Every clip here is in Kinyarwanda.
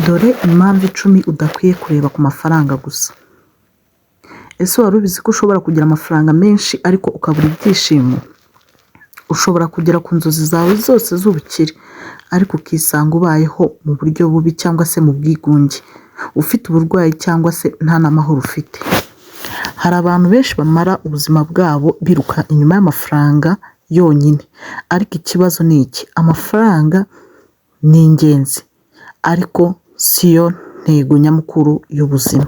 Dore impamvu 10 udakwiye kureba ku mafaranga gusa. Ese wari ubizi ko ushobora kugira amafaranga menshi ariko ukabura ibyishimo? Ushobora kugera ku nzozi zawe zose z'ubukire ariko ukisanga ubayeho mu buryo bubi cyangwa se mu bwigunge, ufite uburwayi cyangwa se nta n'amahoro ufite. Hari abantu benshi bamara ubuzima bwabo biruka inyuma y'amafaranga yonyine, ariko ikibazo ni iki: amafaranga ni ingenzi ariko siyo ntego nyamukuru y'ubuzima.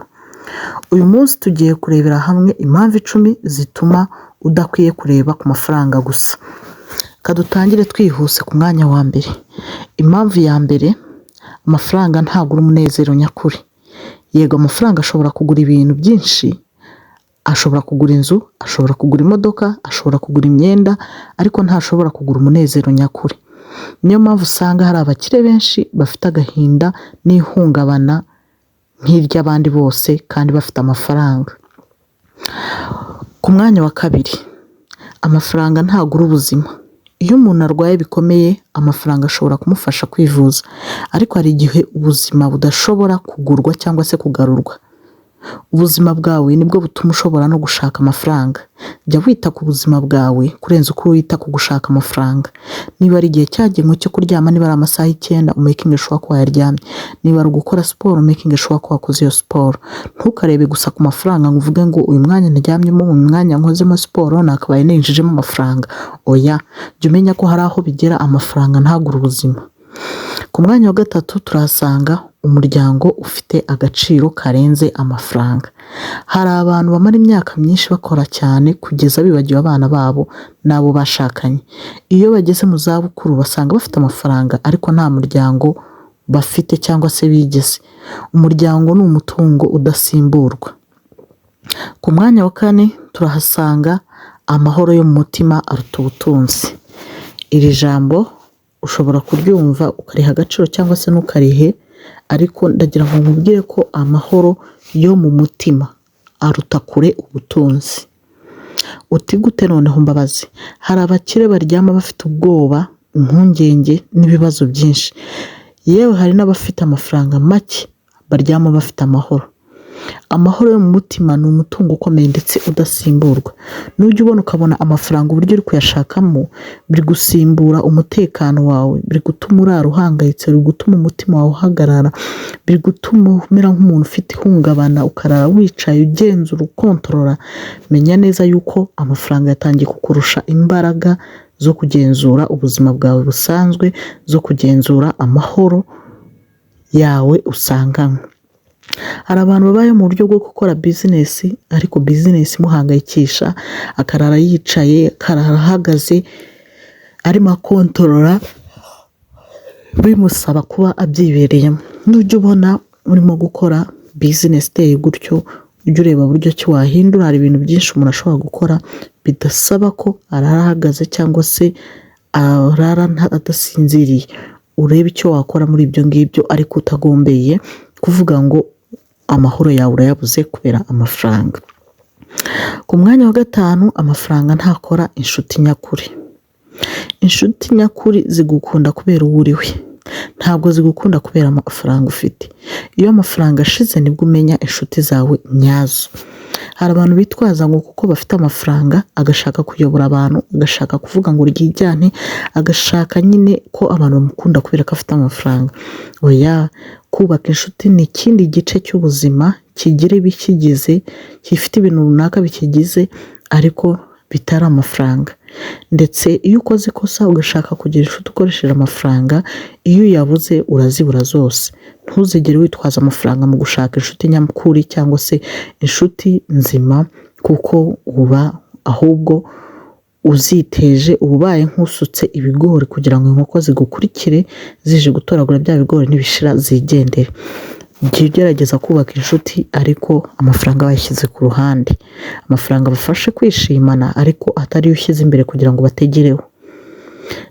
Uyu munsi tugiye kurebera hamwe impamvu 10 zituma udakwiye kureba ku mafaranga gusa. Kadutangire twihuse ku mwanya wa mbere. Impamvu ya mbere: amafaranga ntagura umunezero nyakuri. Yego, amafaranga ashobora kugura ibintu byinshi, ashobora kugura inzu, ashobora kugura imodoka, ashobora kugura imyenda, ariko ntashobora kugura umunezero nyakuri. Niyo mpamvu usanga hari abakire benshi bafite agahinda n'ihungabana nk'iry'abandi bose kandi bafite amafaranga. Ku mwanya wa kabiri: amafaranga ntagura ubuzima. Iyo umuntu arwaye bikomeye, amafaranga ashobora kumufasha kwivuza, ariko hari igihe ubuzima budashobora kugurwa cyangwa se kugarurwa. Ubuzima bwawe nibwo butuma ushobora no gushaka amafaranga. Jya wita ku buzima bwawe kurenza uko wita ku gushaka amafaranga. Niba ari igihe cyagenwe cyo kuryama, niba ari amasaha 9, umaking sure ko wayaryamye. Niba ari gukora siporo, umaking sure ko wakoze iyo siporo. Ntukarebe gusa ku mafaranga ngo uvuge ngo uyu mwanya ndyamyemo, uyu mwanya nkozemo siporo nakabaye ninjijemo amafaranga. Oya, jya umenya ko hari aho bigera amafaranga ntagura ubuzima. Ku mwanya wa gatatu turahasanga umuryango ufite agaciro karenze amafaranga. Hari abantu bamara imyaka myinshi bakora cyane kugeza bibagiwe abana babo n'abo bashakanye. Iyo bageze mu zabukuru basanga bafite amafaranga ariko nta muryango bafite cyangwa se bigeze. Umuryango ni umutungo udasimburwa. Ku mwanya wa kane turahasanga amahoro yo mu mutima aruta ubutunzi. Iri jambo ushobora kuryumva ukariha agaciro cyangwa se ntukarihe, ariko ndagira ngo nkubwire ko amahoro yo mu mutima aruta kure ubutunzi. Uti gute noneho mbabazi? Hari abakire baryama bafite ubwoba, impungenge n'ibibazo byinshi. Yewe hari n'abafite amafaranga make baryama bafite amahoro. Amahoro yo mu mutima ni umutungo ukomeye ndetse udasimburwa. Nujya ubona ukabona amafaranga uburyo uri kuyashakamo biri gusimbura umutekano wawe, biri gutuma urara uhangayitse, biri gutuma umutima wawe uhagarara, biri gutuma umera nk'umuntu ufite ihungabana, ukarara wicaye ugenzura ukontorora. Menya neza yuko amafaranga yatangiye kukurusha imbaraga zo kugenzura ubuzima bwawe busanzwe, zo kugenzura amahoro yawe usanganywe. Hari abantu babaye mu buryo bwo gukora business, ariko business imuhangayikisha, akarara yicaye, akarara ahagaze, arimo akontorora, bimusaba kuba abyibereyemo. Nujya ubona urimo gukora business iteye gutyo, ujye ureba buryo ki wahindura. Hari ibintu byinshi umuntu ashobora gukora bidasaba ko arara ahagaze cyangwa se arara adasinziriye. Urebe icyo wakora muri ibyo ngibyo, ariko utagombeye kuvuga ngo amahoro yawe urayabuze kubera amafaranga. Ku mwanya wa gatanu: amafaranga ntakora inshuti nyakuri. Inshuti nyakuri zigukunda kubera uwo uri we, ntabwo zigukunda kubera amafaranga ufite. Iyo amafaranga ashize nibwo umenya inshuti zawe nyazo. Hari abantu bitwaza ngo kuko bafite amafaranga agashaka kuyobora abantu, agashaka kuvuga ngo ryijyane, agashaka nyine ko abantu bamukunda kubera ko afite amafaranga. Oya, kubaka inshuti ni ikindi gice cy'ubuzima kigira ibikigize, gifite ibintu runaka bikigize ariko bitari amafaranga. Ndetse iyo ukoze ikosa ugashaka kugira inshuti ukoresheje amafaranga, iyo uyabuze urazibura zose. Ntuzigere witwaza amafaranga mu gushaka inshuti nyamukuri cyangwa se inshuti nzima, kuko uba ahubwo uziteje, ubaye nk'usutse ibigori kugira ngo inkoko zigukurikire zije gutoragura bya bigori nibishira zigendere. Jya ugerageza kubaka inshuti ariko amafaranga bayashyize ku ruhande. Amafaranga bafashe kwishimana ariko atari yo ushyize imbere kugira ngo bategereho.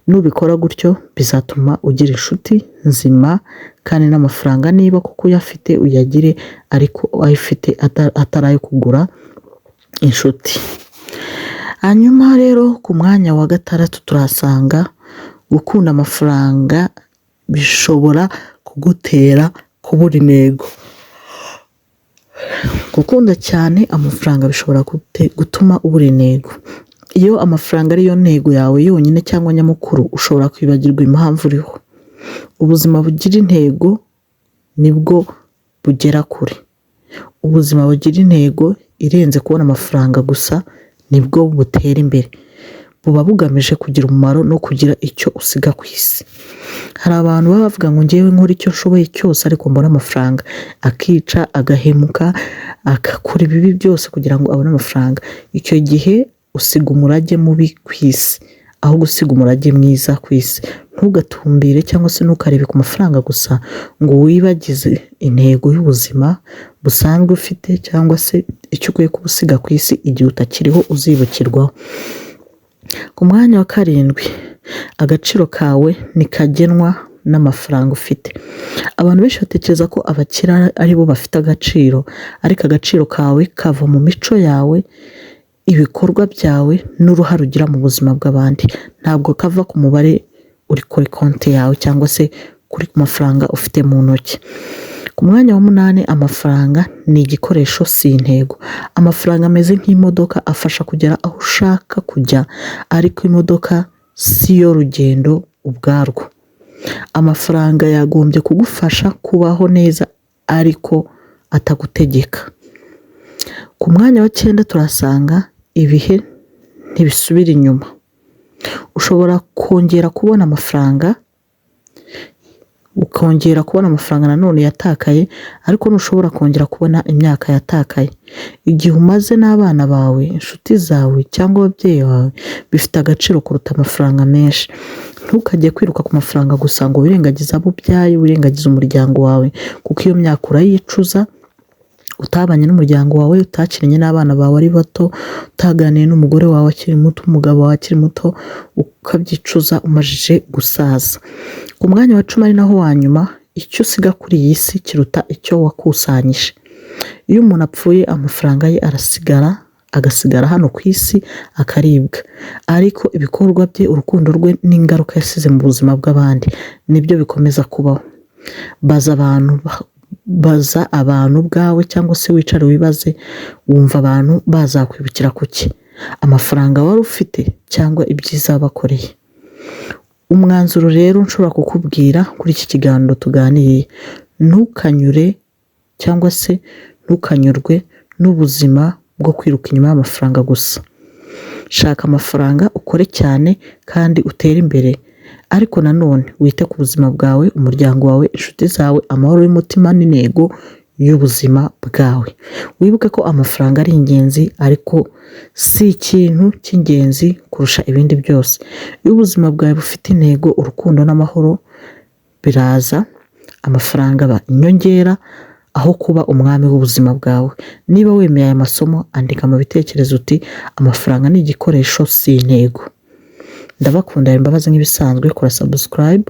Nubikora gutyo bizatuma ugira inshuti nzima, kandi n'amafaranga niba kuko uyafite uyagire, ariko ayifite atari ayo kugura inshuti. Hanyuma rero ku mwanya wa gatandatu turahasanga gukunda amafaranga bishobora kugutera kubura intego. Gukunda cyane amafaranga bishobora gutuma ubura intego. Iyo amafaranga ariyo ntego yawe yonyine cyangwa nyamukuru, ushobora kwibagirwa impamvu uriho. Ubuzima bugira intego nibwo bugera kure. Ubuzima bugira intego irenze kubona amafaranga gusa nibwo butera imbere. Buba bugamije kugira umumaro no kugira icyo usiga ku isi. Hari abantu baba bavuga ngo njyewe nkora icyo nshoboye cyose ariko mbona amafaranga, akica, agahemuka, agakora ibibi byose kugira ngo abone amafaranga. Icyo gihe usiga umurage mubi ku isi aho gusiga umurage mwiza ku isi. Ntugatumbire cyangwa se ntukarebe ku mafaranga gusa ngo wibagize intego y'ubuzima busanzwe ufite cyangwa se icyo ukwiye kubusiga ku isi igihe utakiriho uzibukirwaho. Ku mwanya wa 7, agaciro kawe ntikagenwa n'amafaranga ufite. Abantu benshi batekereza ko abakire ari bo bafite agaciro, ariko agaciro kawe kava mu mico yawe, ibikorwa byawe n'uruhare ugira mu buzima bw'abandi. Ntabwo kava ku mubare uri kuri konti yawe cyangwa se kuri mafaranga ufite mu ntoki. Ku mwanya wa 8, amafaranga ni igikoresho si intego. Amafaranga ameze nk'imodoka, afasha kugera aho ushaka kujya, ariko imodoka si yo rugendo ubwarwo. Amafaranga yagombye kugufasha kubaho neza ariko atagutegeka. Ku mwanya wa 9 turasanga ibihe ntibisubira inyuma. Ushobora kongera kubona amafaranga, ukongera kubona amafaranga nanone yatakaye, ariko ntushobora kongera kubona imyaka yatakaye. Igihe umaze n'abana bawe, inshuti zawe cyangwa ababyeyi bawe bifite agaciro kuruta amafaranga menshi. Ntukajye kwiruka ku mafaranga gusa ngo wirengagize abo ubyaye, wirengagize umuryango wawe, kuko iyo myaka urayicuza. Utabanye n'umuryango wawe, utakiranye n'abana bawe ari bato, utaganiye n'umugore wawe akiri muto, umugabo wawe akiri muto, ukabyicuza umajije gusaza. Ku mwanya wa 10 ari naho wa nyuma, icyo usiga kuri iyi si kiruta icyo wakusanyije. Iyo umuntu apfuye amafaranga ye agasigara hano ku isi akaribwa, ariko ibikorwa bye, urukundo rwe n'ingaruka yasize mu buzima bw'abandi nibyo bikomeza kubaho. Baza abantu bwawe cyangwa se wicare wibaze, wumva abantu bazakwibukira kuki? Amafaranga wari ufite cyangwa ibyiza bakoreye? Umwanzuro rero nshobora kukubwira kuri iki kiganiro tuganiriye, ntukanyure cyangwa se ntukanyurwe n'ubuzima bwo kwiruka inyuma y'amafaranga gusa. Shaka amafaranga, ukore cyane kandi utere imbere, ariko nanone wite ku buzima bwawe, umuryango wawe, inshuti zawe, amahoro y'umutima n'intego y'ubuzima bwawe. Wibuke ko amafaranga ari ingenzi, ariko si ikintu cy'ingenzi kurusha ibindi byose. Iyo ubuzima bwawe bufite intego, urukundo n'amahoro biraza, amafaranga aba inyongera aho kuba umwami w'ubuzima bwawe. Niba wemeye aya masomo, andika mu bitekerezo uti amafaranga ni igikoresho si intego. Ndabakunda, imbabazi nk'ibisanzwe, kora subscribe,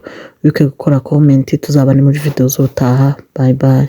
wibuke gukora comment, tuzabane muri video z'ubutaha. Bye bye.